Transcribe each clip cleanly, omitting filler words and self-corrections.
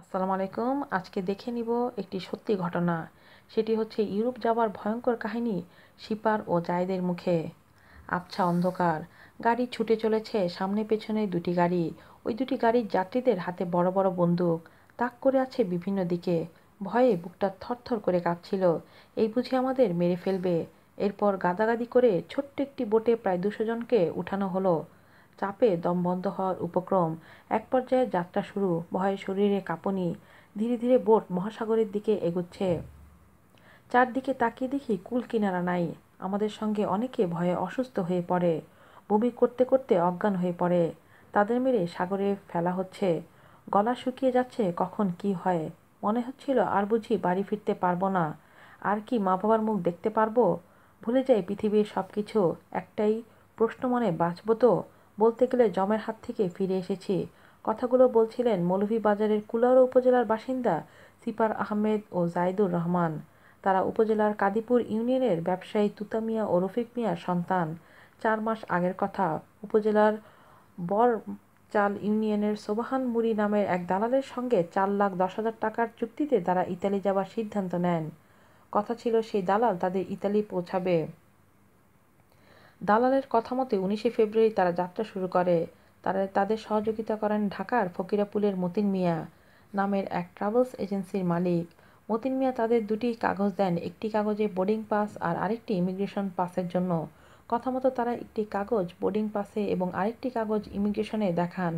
আসসালামু আলাইকুম। আজকে দেখে নিব একটি সত্যি ঘটনা। সেটি হচ্ছে ইউরোপ যাবার ভয়ঙ্কর কাহিনী শিপার ও জায়েদের মুখে। আবছা অন্ধকার, গাড়ি ছুটে চলেছে সামনে পেছনে দুটি গাড়ি। ওই দুটি গাড়ির যাত্রীদের হাতে বড় বড় বন্দুক, তাক করে আছে বিভিন্ন দিকে। ভয়ে বুকটা থরথর করে কাঁপছিল। এই বুঝি আমাদের মেরে ফেলবে। এরপর গাদাগাদি করে ছোট্ট একটি বোটে প্রায় 200 জনকে উঠানো হলো। চাপে দম বন্ধ হওয়ার উপক্রম। এক পর্যায়ে যাত্রা শুরু, ভয়ে শরীরে কাঁপুনি। ধীরে ধীরে বোট মহাসাগরের দিকে এগুচ্ছে। চারদিকে তাকিয়ে দেখি কুল কিনারা নাই। আমাদের সঙ্গে অনেকে ভয়ে অসুস্থ হয়ে পড়ে, বমি করতে করতে অজ্ঞান হয়ে পড়ে। তাদের মেরে সাগরে ফেলা হচ্ছে। গলা শুকিয়ে যাচ্ছে, কখন কি হয়। মনে হচ্ছিল আর বুঝি বাড়ি ফিরতে পারবো না। আর কি মা বাবার মুখ দেখতে পারবো। ভুলে যাই পৃথিবীর সব কিছু। একটাই প্রশ্ন মনে, বাঁচবো তো। বলতে গেলে জমের হাত থেকে ফিরে এসেছি। কথাগুলো বলছিলেন মৌলভীবাজারের কুলাউড়া উপজেলার বাসিন্দা সিপার আহমেদ ও জাইদুর রহমান। তারা উপজেলার কাদিপুর ইউনিয়নের ব্যবসায়ী তুতা মিয়া ও রফিক মিয়ার সন্তান। 4 মাস আগের কথা। উপজেলার বরচাল ইউনিয়নের সোবাহান মুড়ি নামের এক দালালের সঙ্গে 4,10,000 টাকার চুক্তিতে তারা ইতালি যাবার সিদ্ধান্ত নেন। কথা ছিল সেই দালাল তাদের ইতালি পৌঁছাবে। দালালের কথা মতে 19 ফেব্রুয়ারি তারা যাত্রা শুরু করে। তাদের সহযোগিতা করেন ঢাকার ফকিরাপুলের মতিন মিয়া নামের এক ট্রাভেলস এজেন্সির মালিক। মতিন মিয়া তাদের দুটি কাগজ দেন, একটি কাগজে বোর্ডিং পাস আর আরেকটি ইমিগ্রেশন পাসের জন্য। কথা মতো তারা একটি কাগজ বোর্ডিং পাসে এবং আরেকটি কাগজ ইমিগ্রেশনে দেখান।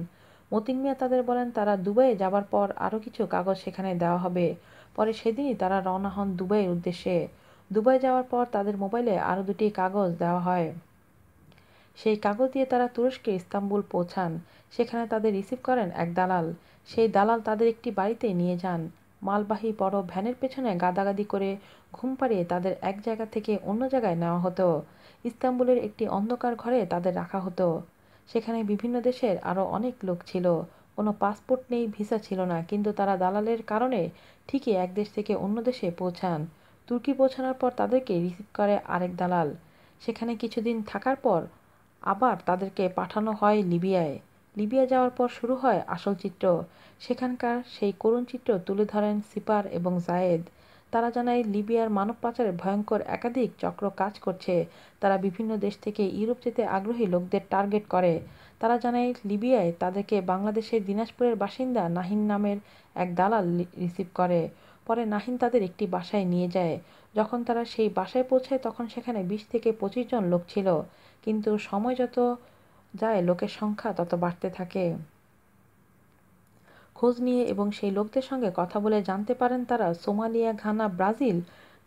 মতিন মিয়া তাদের বলেন তারা দুবাইয়ে যাবার পর আরও কিছু কাগজ সেখানে দেওয়া হবে। পরে সেদিনই তারা রওনা হন দুবাইয়ের উদ্দেশ্যে। দুবাই যাওয়ার পর তাদের মোবাইলে আরও দুটি কাগজ দেওয়া হয়। সেই কাগজ দিয়ে তারা তুরস্কে ইস্তাম্বুল পৌঁছান। সেখানে তাদের রিসিভ করেন এক দালাল। সেই দালাল তাদের একটি বাড়িতে নিয়ে যান। মালবাহী বড় ভ্যানের পেছনে গাদাগাদি করে ঘুম পাড়িয়ে তাদের এক জায়গা থেকে অন্য জায়গায় নেওয়া হতো। ইস্তাম্বুলের একটি অন্ধকার ঘরে তাদের রাখা হতো। সেখানে বিভিন্ন দেশের আরও অনেক লোক ছিল। কোনো পাসপোর্ট নেই, ভিসা ছিল না, কিন্তু তারা দালালের কারণে ঠিকই এক দেশ থেকে অন্য দেশে পৌঁছান। তুর্কি পৌঁছানোর পর তাদেরকে রিসিভ করে আরেক দালাল। সেখানে কিছুদিন থাকার পর আবার তাদেরকে পাঠানো হয় লিবিয়ায়। লিবিয়া যাওয়ার পর শুরু হয় আসল চিত্র। সেখানকার সেই করুণ চিত্র তুলে ধরেন সিপার এবং জায়েদ। তারা জানায় লিবিয়ার মানব পাচারের ভয়ঙ্কর একাধিক চক্র কাজ করছে। তারা বিভিন্ন দেশ থেকে ইউরোপ যেতে আগ্রহী লোকদের টার্গেট করে। তারা জানায় লিবিয়ায় তাদেরকে বাংলাদেশের দিনাজপুরের বাসিন্দা নাহিন নামের এক দালাল রিসিভ করে। পরে নাহিন তাদের একটি বাসায় নিয়ে যায়। যখন তারা সেই বাসায় পৌঁছায় তখন সেখানে 20 থেকে 25 জন লোক ছিল। কিন্তু সময় যত যায় লোকের সংখ্যা তত বাড়তে থাকে। খোঁজ নিয়ে এবং সেই লোকদের সঙ্গে কথা বলে জানতে পারেন তারা সোমালিয়া, ঘানা, ব্রাজিল,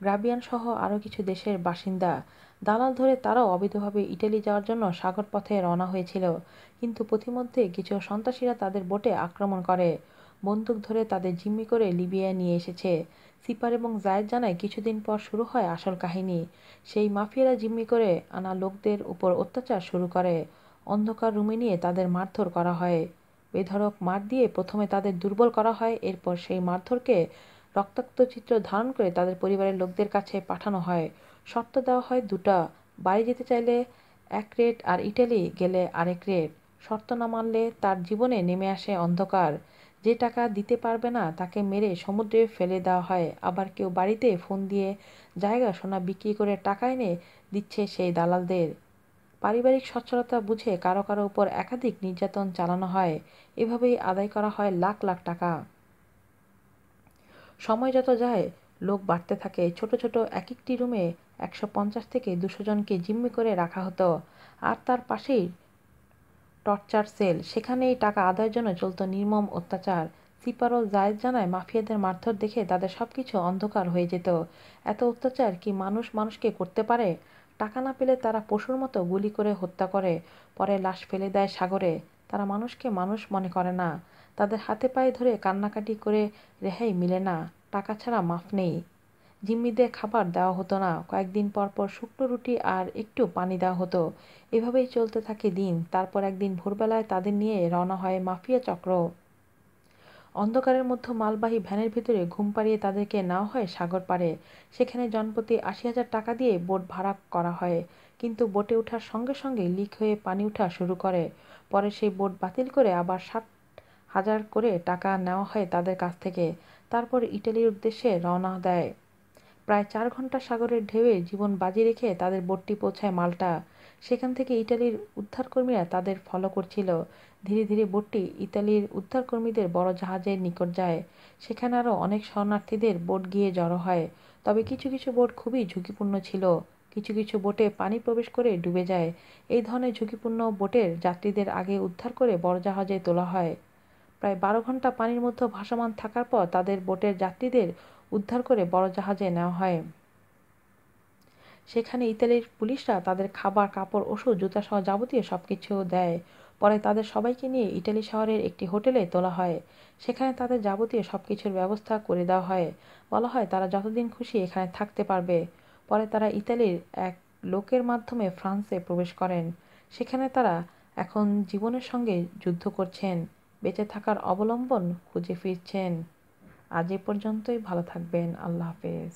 গ্রাবিয়ান সহ আরও কিছু দেশের বাসিন্দা। দালাল ধরে তারাও অবৈধভাবে ইটালি যাওয়ার জন্য সাগর পথে রওনা হয়েছিল। কিন্তু পথিমধ্যে কিছু সন্ত্রাসীরা তাদের বোটে আক্রমণ করে, বন্দুক ধরে তাদের জিম্মি করে লিবিয়ায় নিয়ে এসেছে। সিপার এবং জায়েদ জানায় কিছুদিন পর শুরু হয় আসল কাহিনী। সেই মাফিয়ারা জিম্মি করে আনা লোকদের উপর অত্যাচার শুরু করে। অন্ধকার রুমে নিয়ে তাদের মারধর করা হয়। বেধড়ক মার দিয়ে প্রথমে তাদের দুর্বল করা হয়, এরপর সেই মারধরকে রক্তাক্ত চিত্র ধারণ করে তাদের পরিবারের লোকদের কাছে পাঠানো হয়। শর্ত দেওয়া হয় দুটা, বাড়ি যেতে চাইলে এক রেট আর ইটালি গেলে আরেক রেট। শর্ত না মানলে তার জীবনে নেমে আসে অন্ধকার। যে টাকা দিতে পারবে না তাকে মেরে সমুদ্রে ফেলে দেওয়া হয়। আবার কেউ বাড়িতে ফোন দিয়ে জায়গা সোনা বিক্রি করে টাকা এনে দিচ্ছে সেই দালালদের। পারিবারিক সচ্ছলতা বুঝে কারো কারো উপর একাধিক নির্যাতন চালানো হয়। এভাবেই আদায় করা হয় লাখ লাখ টাকা। সময় যত যায় লোক বাড়তে থাকে। ছোট ছোট এক একটি রুমে 150 থেকে 200 জনকে জিম্মি করে রাখা হতো। আর তার পাশেই টর্চার সেল, সেখানেই টাকা আদায়ের জন্য চলত নির্মম অত্যাচার। সিপার ও জায়েদ জানায় মাফিয়াদের মারধর দেখে তাদের সবকিছু অন্ধকার হয়ে যেত। এত অত্যাচার কি মানুষ মানুষকে করতে পারে? টাকা না পেলে তারা পশুর মতো গুলি করে হত্যা করে, পরে লাশ ফেলে দেয় সাগরে। তারা মানুষকে মানুষ মনে করে না। তাদের হাতে পায়ে ধরে কান্নাকাটি করে রেহাই মিলে না। টাকা ছাড়া মাফ নেই। জিম্মিদের খাবার দেওয়া হতো না। কয়েকদিন পর পর শুকনো রুটি আর একটু পানি দেওয়া হতো। এভাবেই চলতে থাকে দিন। তারপর একদিন ভোরবেলায় তাদের নিয়ে রওনা হয় মাফিয়া চক্র। অন্ধকারের মধ্যে মালবাহী ভ্যানের ভিতরে ঘুম পাড়িয়ে তাদেরকে নেওয়া হয় সাগর পাড়ে। সেখানে জনপ্রতি 80,000 টাকা দিয়ে বোট ভাড়া করা হয়। কিন্তু বোটে ওঠার সঙ্গে সঙ্গে লিক হয়ে পানি ওঠা শুরু করে। পরে সেই বোট বাতিল করে আবার হাজার করে টাকা নেওয়া হয় তাদের কাছ থেকে। তারপর ইটালির উদ্দেশ্যে রওনা দেয়। প্রায় 4 ঘন্টা সাগরের ঢেউয়ে জীবন বাজি রেখে তাদের বোটটি পৌঁছায় মাল্টা। সেখান থেকে ইটালির উদ্ধারকর্মীরা তাদের ফলো করছিল। ধীরে ধীরে বোটটি ইতালির উদ্ধারকর্মীদের বড় জাহাজের নিকট যায়। সেখানে আরও অনেক শরণার্থীদের বোট গিয়ে জড়ো হয়। তবে কিছু কিছু বোট খুবই ঝুঁকিপূর্ণ ছিল। কিছু কিছু বোটে পানি প্রবেশ করে ডুবে যায়। এই ধরনের ঝুঁকিপূর্ণ বোটের যাত্রীদের আগে উদ্ধার করে বড় জাহাজে তোলা হয়। প্রায় 12 ঘন্টা পানির মধ্যে ভাসমান থাকার পর তাদের বোটের যাত্রীদের উদ্ধার করে বড় জাহাজে নেওয়া হয়। সেখানে ইতালির পুলিশরা তাদের খাবার, কাপড়, ওষুধ, জুতাসহ যাবতীয় সবকিছু দেয়। পরে তাদের সবাইকে নিয়ে ইটালি শহরের একটি হোটেলে তোলা হয়। সেখানে তাদের যাবতীয় সবকিছুর ব্যবস্থা করে দেওয়া হয়। বলা হয় তারা যতদিন খুশি এখানে থাকতে পারবে। পরে তারা ইতালির এক লোকের মাধ্যমে ফ্রান্সে প্রবেশ করেন। সেখানে তারা এখন জীবনের সঙ্গে যুদ্ধ করছেন, বেঁচে থাকার অবলম্বন খুঁজে ফিরছেন। আজ এ পর্যন্তই। ভালো থাকবেন। আল্লাহ হাফেজ।